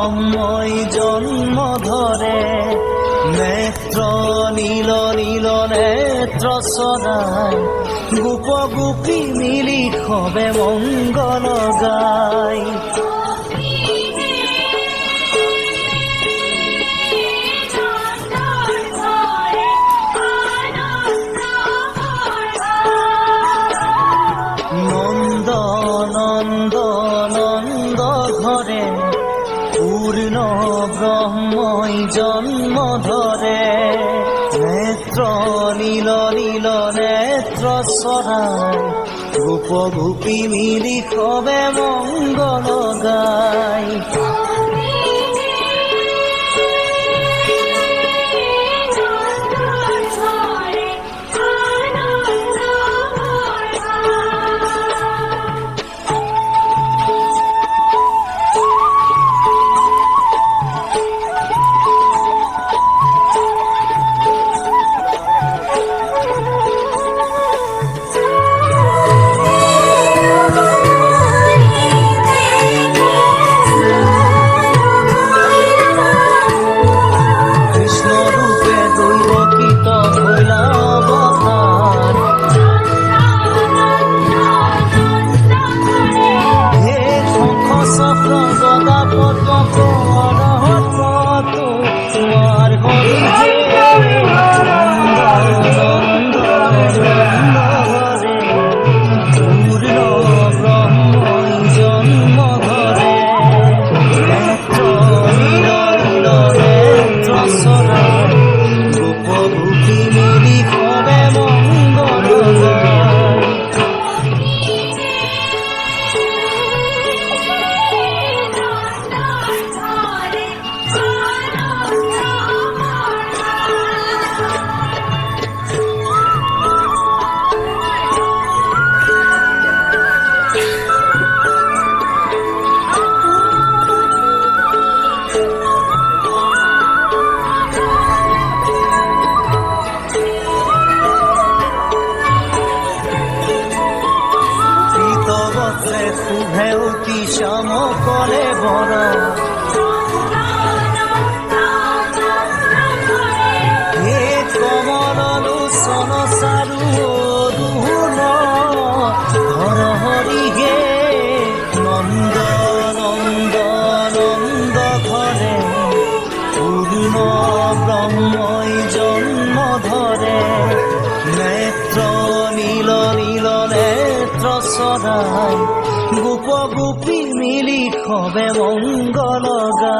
ব্রহ্মই জন্ম ধরে নেত্র নীল নীল নেত্র সদাই গোপ গোপী মিলি খবে মঙ্গল গাই নন্দ নন্দ নন্দ ঘরে পূর্ণ ব্রহ্মই জন্ম ধরে নেত্র নীল নীল নেত্র সরাই গোপ গোপী মিলি খবে মঙ্গল গাই শুভেউতি শ্যাম করে বড় হে কমল লোচন চারু অৰুণ হৰ হৰি হে নন্দ নন্দ নন্দ ঘৰে পূৰ্ণ ব্ৰহ্মই জন্ম ধৰে নেত্র নীল নীল নেত্র সদাই গোপ গোপী মিলি খবে মঙ্গল গাই।